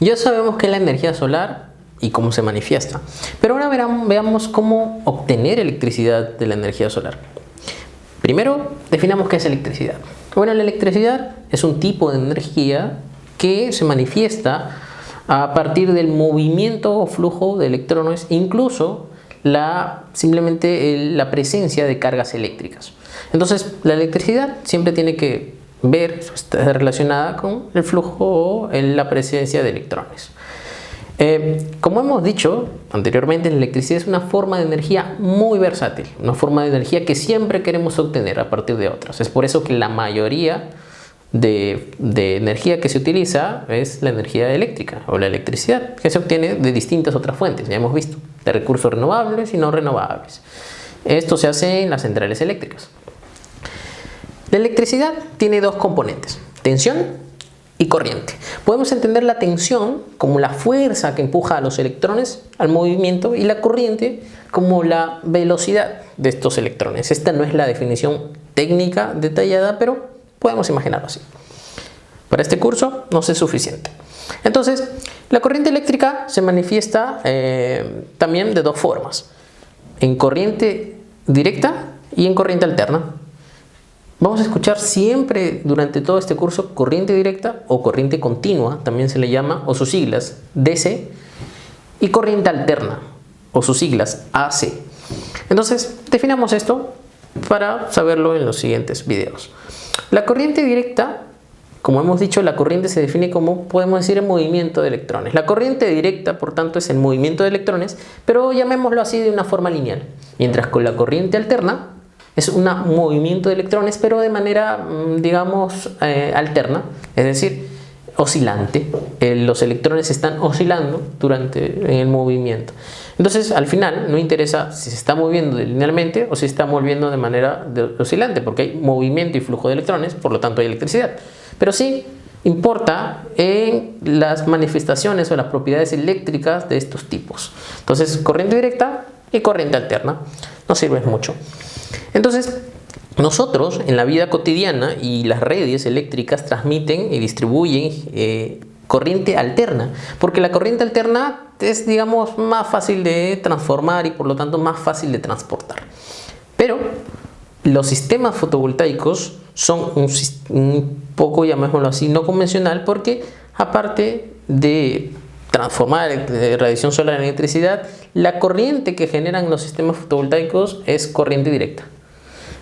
Ya sabemos qué es la energía solar y cómo se manifiesta, pero ahora veamos cómo obtener electricidad de la energía solar. Primero, definamos qué es electricidad. Bueno, la electricidad es un tipo de energía que se manifiesta a partir del movimiento o flujo de electrones, incluso simplemente la presencia de cargas eléctricas. Entonces, la electricidad siempre tiene que está relacionada con el flujo o la presencia de electrones. Como hemos dicho anteriormente, la electricidad es una forma de energía muy versátil, una forma de energía que siempre queremos obtener a partir de otras. Es por eso que la mayoría de energía que se utiliza es la energía eléctrica o la electricidad, que se obtiene de distintas otras fuentes, ya hemos visto, de recursos renovables y no renovables. Esto se hace en las centrales eléctricas. La electricidad tiene dos componentes, tensión y corriente. Podemos entender la tensión como la fuerza que empuja a los electrones al movimiento y la corriente como la velocidad de estos electrones. Esta no es la definición técnica detallada, pero podemos imaginarlo así. Para este curso nos es suficiente. Entonces, la corriente eléctrica se manifiesta también de dos formas, en corriente directa y en corriente alterna. Vamos a escuchar siempre durante todo este curso corriente directa o corriente continua, también se le llama, o sus siglas DC, y corriente alterna, o sus siglas AC. Entonces, definamos esto para saberlo en los siguientes videos. La corriente directa, como hemos dicho, la corriente se define como, podemos decir, el movimiento de electrones. La corriente directa, por tanto, es el movimiento de electrones, pero llamémoslo así de una forma lineal. Mientras con la corriente alterna, es un movimiento de electrones, pero de manera, digamos, alterna, es decir, oscilante. Los electrones están oscilando en el movimiento. Entonces, al final, no interesa si se está moviendo linealmente o si se está moviendo de manera oscilante, porque hay movimiento y flujo de electrones, por lo tanto hay electricidad. Pero sí importa en las manifestaciones o las propiedades eléctricas de estos tipos. Entonces, corriente directa y corriente alterna nos sirven mucho. Entonces, nosotros en la vida cotidiana y las redes eléctricas transmiten y distribuyen corriente alterna, porque la corriente alterna es, digamos, más fácil de transformar y por lo tanto más fácil de transportar. Pero los sistemas fotovoltaicos son un poco, llamémoslo así, no convencional, porque aparte de transformar radiación solar en electricidad, la corriente que generan los sistemas fotovoltaicos es corriente directa.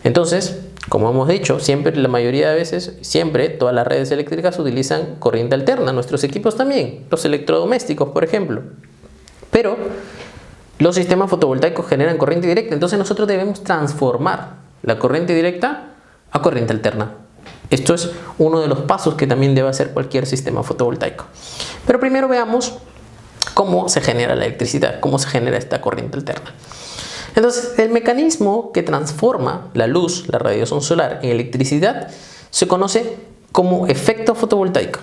Entonces, como hemos dicho, siempre, la mayoría de veces, siempre todas las redes eléctricas utilizan corriente alterna, nuestros equipos también, los electrodomésticos, por ejemplo. Pero los sistemas fotovoltaicos generan corriente directa, entonces nosotros debemos transformar la corriente directa a corriente alterna. Esto es uno de los pasos que también debe hacer cualquier sistema fotovoltaico. Pero primero veamos cómo se genera la electricidad, cómo se genera esta corriente alterna. Entonces, el mecanismo que transforma la luz, la radiación solar, en electricidad se conoce como efecto fotovoltaico.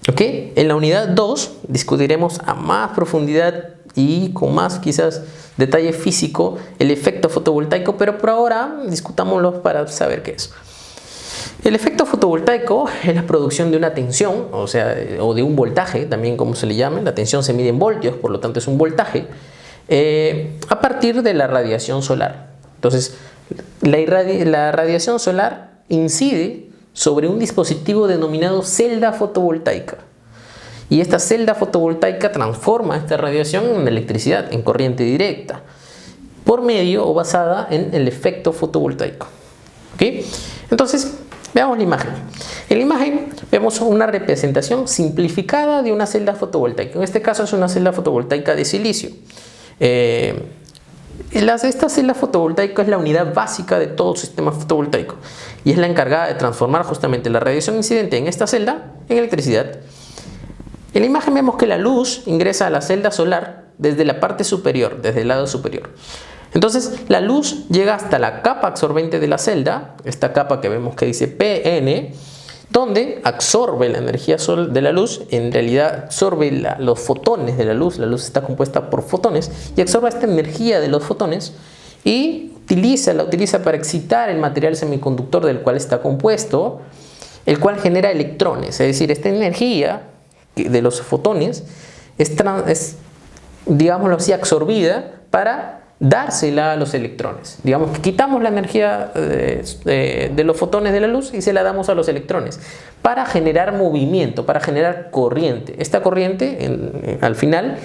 ¿Ok? En la unidad 2 discutiremos a más profundidad y con más quizás detalle físico el efecto fotovoltaico, pero por ahora discutámoslo para saber qué es. El efecto fotovoltaico es la producción de una tensión, o de un voltaje, también como se le llama. La tensión se mide en voltios, por lo tanto es un voltaje, a partir de la radiación solar. Entonces, la radiación solar incide sobre un dispositivo denominado celda fotovoltaica. Y esta celda fotovoltaica transforma esta radiación en electricidad, en corriente directa, por medio o basada en el efecto fotovoltaico. ¿Okay? Entonces, veamos la imagen. En la imagen vemos una representación simplificada de una celda fotovoltaica. En este caso es una celda fotovoltaica de silicio. Esta celda fotovoltaica es la unidad básica de todo sistema fotovoltaico y es la encargada de transformar justamente la radiación incidente en esta celda en electricidad. En la imagen vemos que la luz ingresa a la celda solar desde la parte superior, desde el lado superior. Entonces la luz llega hasta la capa absorbente de la celda, esta capa que vemos que dice PN, donde absorbe la energía de la luz, en realidad absorbe los fotones de la luz está compuesta por fotones, y absorbe esta energía de los fotones y la utiliza para excitar el material semiconductor del cual está compuesto, el cual genera electrones, es decir, esta energía de los fotones es, digámoslo así, absorbida para dársela a los electrones. Digamos que quitamos la energía de los fotones de la luz y se la damos a los electrones para generar movimiento, para generar corriente. Esta corriente, al final,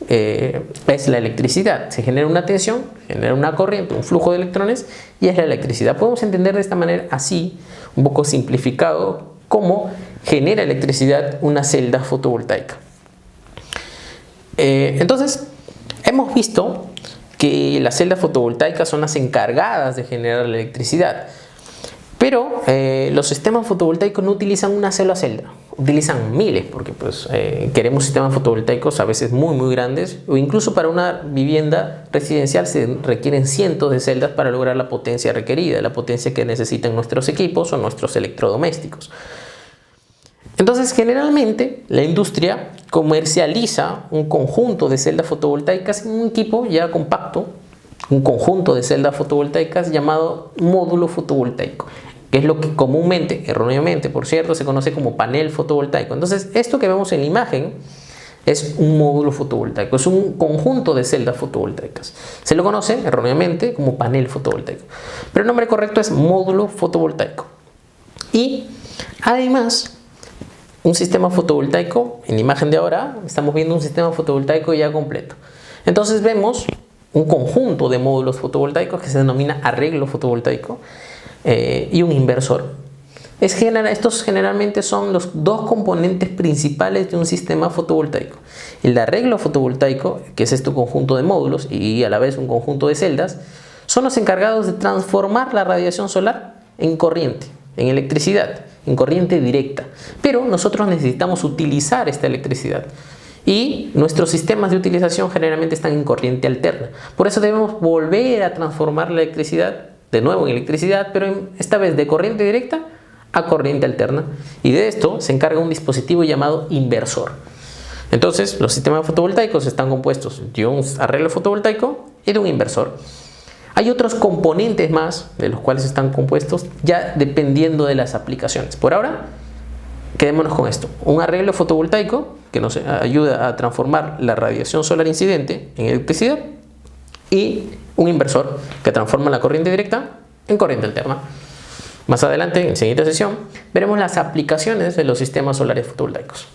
es la electricidad. Se genera una tensión, genera una corriente, un flujo de electrones y es la electricidad. Podemos entender de esta manera, así, un poco simplificado, cómo genera electricidad una celda fotovoltaica. Entonces, hemos visto que las celdas fotovoltaicas son las encargadas de generar la electricidad. Pero los sistemas fotovoltaicos no utilizan una sola celda, utilizan miles, porque pues, queremos sistemas fotovoltaicos a veces muy grandes, o incluso para una vivienda residencial se requieren cientos de celdas para lograr la potencia requerida, la potencia que necesitan nuestros equipos o nuestros electrodomésticos. Entonces, generalmente la industria comercializa un conjunto de celdas fotovoltaicas en un equipo ya compacto, un conjunto de celdas fotovoltaicas llamado módulo fotovoltaico, que es lo que comúnmente, erróneamente por cierto, se conoce como panel fotovoltaico. Entonces, esto que vemos en la imagen es un módulo fotovoltaico, es un conjunto de celdas fotovoltaicas. Se lo conoce erróneamente como panel fotovoltaico, pero el nombre correcto es módulo fotovoltaico. Y además, un sistema fotovoltaico, en la imagen de ahora, estamos viendo un sistema fotovoltaico ya completo. Entonces vemos un conjunto de módulos fotovoltaicos que se denomina arreglo fotovoltaico y un inversor. Estos generalmente son los dos componentes principales de un sistema fotovoltaico. El arreglo fotovoltaico, que es este conjunto de módulos y a la vez un conjunto de celdas, son los encargados de transformar la radiación solar en corriente, en electricidad, en corriente directa. Pero nosotros necesitamos utilizar esta electricidad. Y nuestros sistemas de utilización generalmente están en corriente alterna. Por eso debemos volver a transformar la electricidad de nuevo en electricidad, pero esta vez de corriente directa a corriente alterna. Y de esto se encarga un dispositivo llamado inversor. Entonces, los sistemas fotovoltaicos están compuestos de un arreglo fotovoltaico y de un inversor. Hay otros componentes más de los cuales están compuestos ya dependiendo de las aplicaciones. Por ahora, quedémonos con esto. Un arreglo fotovoltaico que nos ayuda a transformar la radiación solar incidente en electricidad y un inversor que transforma la corriente directa en corriente alterna. Más adelante, en la siguiente sesión, veremos las aplicaciones de los sistemas solares fotovoltaicos.